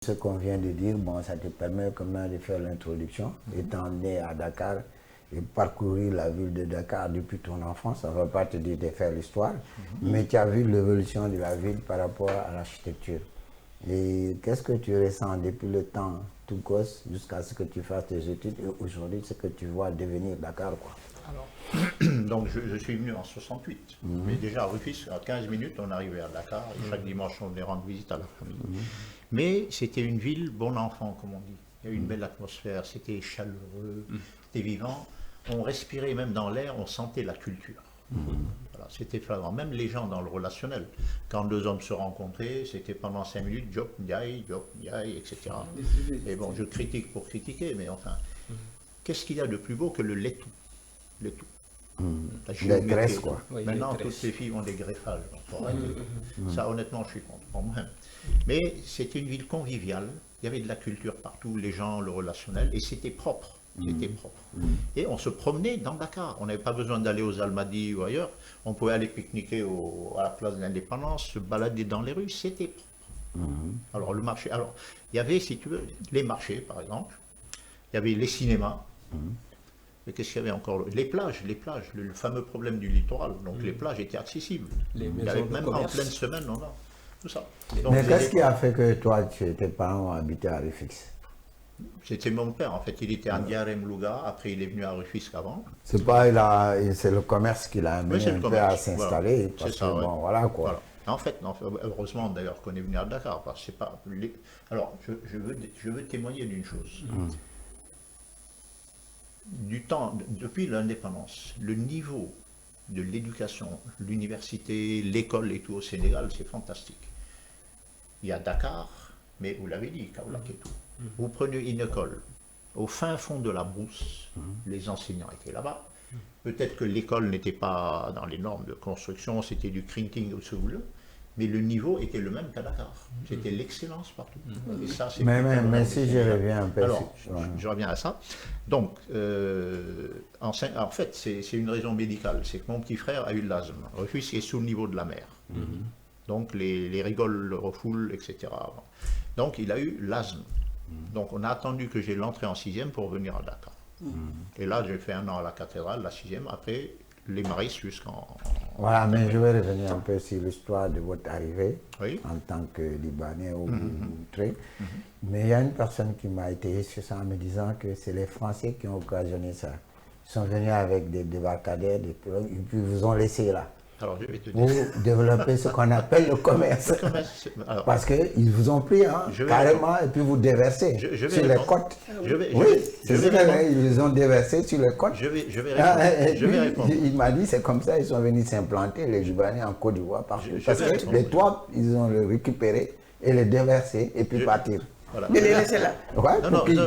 Ce qu'on vient de dire, bon, ça te permet quand même de faire l'introduction. Étant né à Dakar et parcourir la ville de Dakar depuis ton enfance, ça ne va pas te dire de faire l'histoire, mais tu as vu l'évolution de la ville par rapport à l'architecture. Et qu'est-ce que tu ressens depuis le temps, tout gosse, jusqu'à ce que tu fasses tes études et aujourd'hui, ce que tu vois devenir Dakar, quoi. Alors, donc je suis venu en 68, mais déjà à Rufisque, à 15 minutes, on arrivait à Dakar et chaque dimanche, on venait rendre visite à la famille. Mais c'était une ville bon enfant, comme on dit. Il y a eu une belle atmosphère, c'était chaleureux, c'était vivant. On respirait même dans l'air, on sentait la culture. Voilà, c'était flagrant. Même les gens dans le relationnel. Quand deux hommes se rencontraient, c'était pendant 5 minutes, Job, Ndiaye, etc. Et bon, je critique pour critiquer, mais enfin, qu'est-ce qu'il y a de plus beau que le laitou? Le tout. Les graisses, quoi. Oui, maintenant, toutes les filles ont des greffages. Ça, honnêtement, je suis contre. Bon, mais c'était une ville conviviale. Il y avait de la culture partout, les gens, le relationnel, et c'était propre. C'était propre. Et on se promenait dans Dakar. On n'avait pas besoin d'aller aux Almadies ou ailleurs. On pouvait aller pique-niquer à la place de l'Indépendance, se balader dans les rues. C'était propre. Alors, le marché. Alors, il y avait, si tu veux, les marchés, par exemple. Il y avait les cinémas. Mais qu'est-ce qu'il y avait encore? Les plages, le fameux problème du littoral. Donc les plages étaient accessibles. Il y avait même en pleine semaine, on a tout ça. Donc, mais qu'est-ce qui a fait que toi, tes parents ont habité à Rufisque? C'était mon père, en fait. Il était à Ndiarem Louga, après il est venu à Rufisque avant. C'est pas, c'est le commerce qui l'a amené un peu à s'installer. Voilà. Parce que, bon, voilà, quoi. Voilà. En fait, non, heureusement d'ailleurs qu'on est venu à Dakar, parce que c'est pas... Alors, je veux témoigner d'une chose. Depuis l'indépendance, le niveau de l'éducation, l'université, l'école et tout au Sénégal, c'est fantastique. Il y a Dakar, mais vous l'avez dit, Kaolack et tout. Vous prenez une école au fin fond de la brousse, les enseignants étaient là-bas. Peut-être que l'école n'était pas dans les normes de construction, c'était du crinking ou ce que vous voulez. Mais le niveau était le même qu'à Dakar. C'était l'excellence partout. Et ça, mais si je reviens un peu... Alors, je reviens à ça. Donc, en fait, c'est une raison médicale. C'est que mon petit frère a eu de l'asthme. Rufisque est sous le niveau de la mer. Donc, les rigoles le refoulent, etc. Donc, il a eu l'asthme. Donc, on a attendu que j'ai l'entrée en 6e pour venir à Dakar. Et là, j'ai fait 1 an à la cathédrale, la 6e. Après, les Maristes jusqu'en... Voilà, mais je vais revenir un peu sur l'histoire de votre arrivée en tant que Libanais ou truc. Mais il y a une personne qui m'a été sur ça en me disant que c'est les Français qui ont occasionné ça. Ils sont venus avec des débarcadères, et puis vous ont laissé là. Alors, je vais te dire. Vous développez ce qu'on appelle le commerce. Parce qu'ils vous ont pris carrément et puis vous déversez sur les côtes. Oui, c'est ce qu'ils ont déversé sur les côtes. Je vais répondre. Il m'a dit c'est comme ça ils sont venus s'implanter, les Libanais en Côte d'Ivoire. Parce que les toits, ils ont le récupéré et les déversé et puis partir. Voilà. Mais les laisser là. Ouais,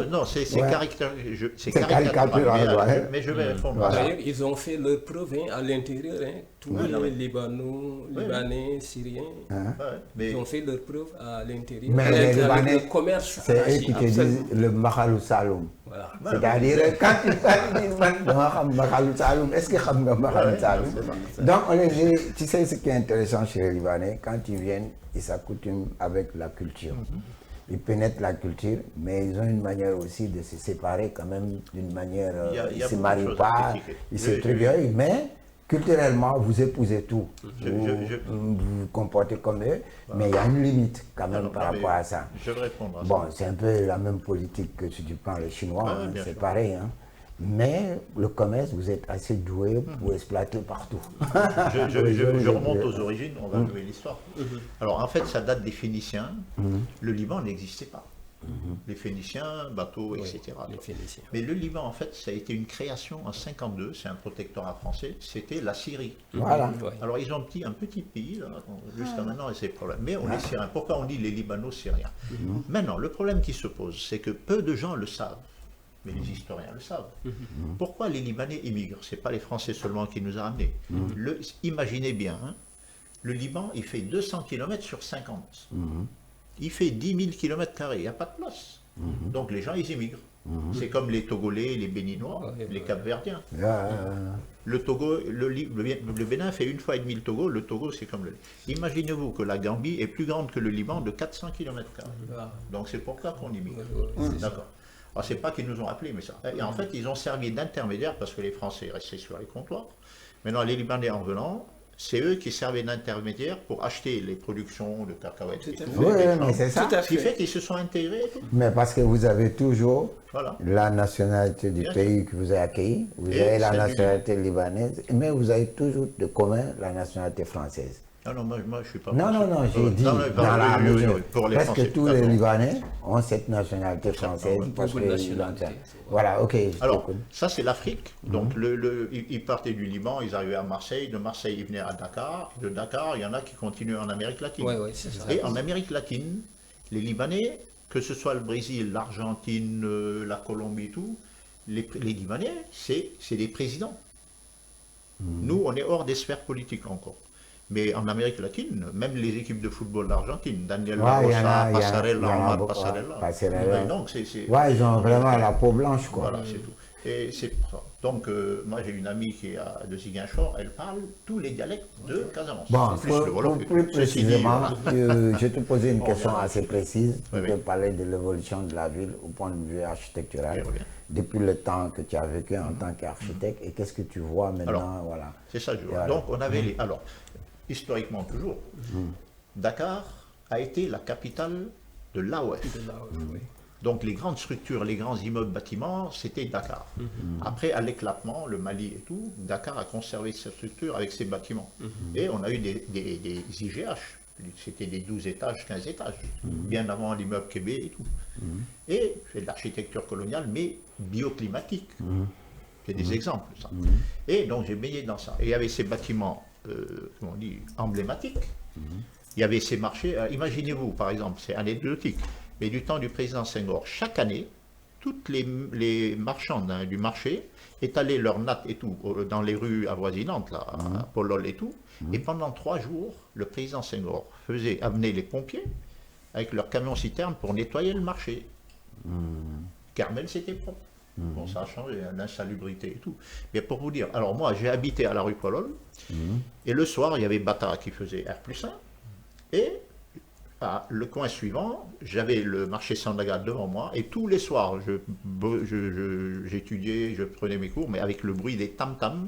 non, c'est caricatural. Mais je vais répondre. D'ailleurs, ils ont fait leur preuve à l'intérieur. Tous les Libanais, Syriens, ils ont fait leur preuve à l'intérieur. Mais les Libanais, le commerce, c'est eux qui te disent le Makhalou Saloum. Voilà. C'est-à-dire, quand ils parlent Makhalou Saloum, est-ce qu'ils savent Makhalou Saloum? Donc, tu sais ce qui est intéressant chez les Libanais, quand ils viennent, ils s'accoutument avec la culture. Ils pénètrent la culture, mais ils ont une manière aussi de se séparer quand même d'une manière... Ils ne se marient pas, ils se triggerent, mais culturellement, vous épousez tout. Vous vous comportez comme eux, mais il y a une limite quand même par rapport à ça. Je vais répondre à ça. Bon, c'est un peu la même politique que si tu prends les Chinois, c'est pareil. Mais le commerce, vous êtes assez doué pour exploiter partout. Je remonte aux origines, on va jouer l'histoire. Alors en fait, ça date des Phéniciens. Le Liban n'existait pas. Les Phéniciens, bateaux, etc. Mais le Liban, en fait, ça a été une création en 52, c'est un protectorat français, c'était la Syrie. Voilà. Alors ils ont un petit pays, là, jusqu'à maintenant, et c'est le problème. Mais on est Syriens. Pourquoi on dit les Libano-Syriens? Maintenant, le problème qui se pose, c'est que peu de gens le savent. Mais les historiens le savent. Pourquoi les Libanais immigrent? Ce n'est pas les Français seulement qui nous ont amenés. Imaginez bien, le Liban, il fait 200 km sur 50. Il fait 10 000 km², il n'y a pas de place. Donc les gens, ils immigrent. C'est comme les Togolais, les Béninois, les Capverdiens. Le Togo, le Bénin fait 1,5 fois le Togo. Le Togo, c'est comme le lait. Imaginez-vous que la Gambie est plus grande que le Liban de 400 km². Donc c'est pour ça qu'on immigre. D'accord. Alors c'est pas qu'ils nous ont appelés, mais ça. Et en fait, ils ont servi d'intermédiaires parce que les Français restaient sur les comptoirs. Maintenant, les Libanais en venant, c'est eux qui servaient d'intermédiaires pour acheter les productions de cacahuètes. Oui, mais c'est ça. Ce qui fait qu'ils se sont intégrés. Mais parce que vous avez toujours la nationalité du pays qui vous a accueilli, vous avez la nationalité libanaise, mais vous avez toujours de commun la nationalité française. Ah non, moi je suis pas. Non, j'ai dit dans la mesure. Presque tous les Libanais ont cette nationalité française. Parce que, voilà, ok. Alors, ça c'est l'Afrique. Donc, ils partaient du Liban, ils arrivaient à Marseille. De Marseille, ils venaient à Dakar. De Dakar, il y en a qui continuent en Amérique latine. C'est ça. Et en Amérique latine, les Libanais, que ce soit le Brésil, l'Argentine, la Colombie et tout, les Libanais, c'est des présidents. Nous, on est hors des sphères politiques encore. Mais en Amérique latine, même les équipes de football d'Argentine, Daniel Rosa, Passarella, Passarella. Donc ils ont vraiment la peau blanche, quoi. Voilà, c'est tout. Et c'est pour ça. Donc, moi, j'ai une amie qui est de Ziguinchor, elle parle tous les dialectes de Casamance. Bon, plus précisément, je te posais une question assez précise. Tu peux parler de l'évolution de la ville au point de vue architectural, depuis le temps que tu as vécu en tant qu'architecte, et qu'est-ce que tu vois maintenant? Alors, voilà. C'est ça, je vois. Donc, on avait les... Alors, historiquement toujours, Dakar a été la capitale de l'AOF. Donc les grandes structures, les grands immeubles, bâtiments, c'était Dakar. Après, à l'éclatement, le Mali et tout, Dakar a conservé cette structure avec ses bâtiments. Et on a eu des IGH, c'était des 12 étages, 15 étages, bien avant l'immeuble Québec et tout. Et c'est de l'architecture coloniale, mais bioclimatique. C'est des exemples, ça. Et donc j'ai baigné dans ça. Et il y avait ces bâtiments comment on dit, emblématique. Il y avait ces marchés. Imaginez-vous, par exemple, c'est anecdotique, mais du temps du président Senghor, chaque année, toutes les marchands du marché étalaient leurs nattes et tout dans les rues avoisinantes, là, à Polol et tout. Et pendant 3 jours, le président Senghor amenait les pompiers avec leurs camions-citernes pour nettoyer le marché. Carmel, c'était propre. Bon, ça a changé, l'insalubrité et tout. Mais pour vous dire, alors moi, j'ai habité à la rue Polol, et le soir, il y avait Bata qui faisait R+1, et le coin suivant, j'avais le marché Sandaga devant moi, et tous les soirs, j'étudiais, je prenais mes cours, mais avec le bruit des tam-tams.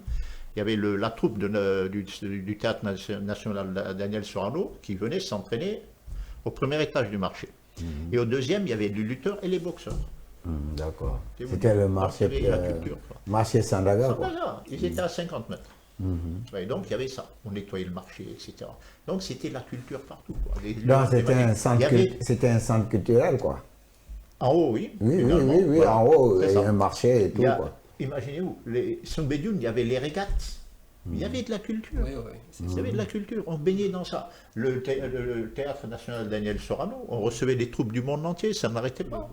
Il y avait la troupe du Théâtre National Daniel Sorano qui venait s'entraîner au premier étage du marché. Et au deuxième, il y avait les lutteurs et les boxeurs. D'accord. C'était le marché Sandaga, quoi. Ils étaient à 50 mètres. Ouais, donc il y avait ça, on nettoyait le marché, etc. Donc c'était la culture partout, quoi. Donc c'était un centre culturel, quoi. En haut, oui. Oui, voilà. En haut, il y a un marché et tout, quoi. Imaginez-vous, Soumbédioune, il y avait les régates. Il y avait de la culture. Il y avait de la culture. On baignait dans ça. Le Théâtre National Daniel Sorano, on recevait des troupes du monde entier, ça n'arrêtait pas.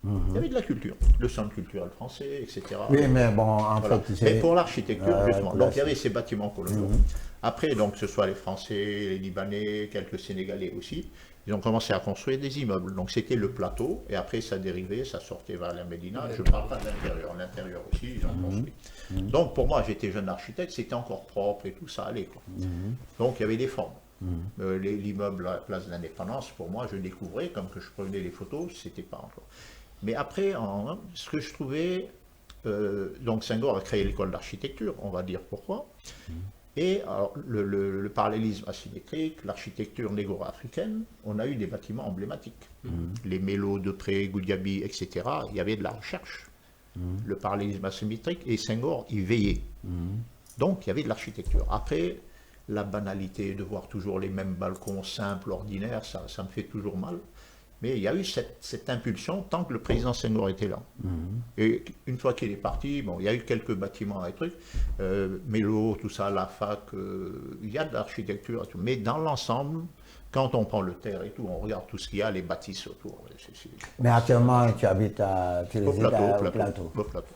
Il y avait de la culture, le centre culturel français, etc. Oui, mais bon, en fait... Mais pour l'architecture, justement. Donc il y avait ces bâtiments coloniaux. Après, donc, que ce soit les Français, les Libanais, quelques Sénégalais aussi, ils ont commencé à construire des immeubles. Donc c'était le plateau, et après ça dérivait, ça sortait vers la Médina. Je ne parle pas de l'intérieur. L'intérieur aussi, ils ont construit. Donc pour moi, j'étais jeune architecte, c'était encore propre et tout, ça allait, quoi. Donc il y avait des formes. L'immeuble à la place de l'Indépendance, pour moi, je découvrais, comme que je prenais les photos, c'était pas encore... Mais après, ce que je trouvais, donc Senghor a créé l'école d'architecture, on va dire pourquoi, et alors, le parallélisme asymétrique, l'architecture négro-africaine, on a eu des bâtiments emblématiques. Les Mélos, Depré, Goudiaby, etc., il y avait de la recherche. Le parallélisme asymétrique, et Senghor y veillait. Donc il y avait de l'architecture. Après, la banalité de voir toujours les mêmes balcons simples, ordinaires, ça me fait toujours mal. Mais il y a eu cette impulsion tant que le président Senghor était là. Et une fois qu'il est parti, bon, il y a eu quelques bâtiments et trucs, Mélo, tout ça, la fac, il y a de l'architecture, mais dans l'ensemble, quand on prend le terre et tout, on regarde tout ce qu'il y a, les bâtisses autour. Mais actuellement, tu habites au plateau. Au plateau.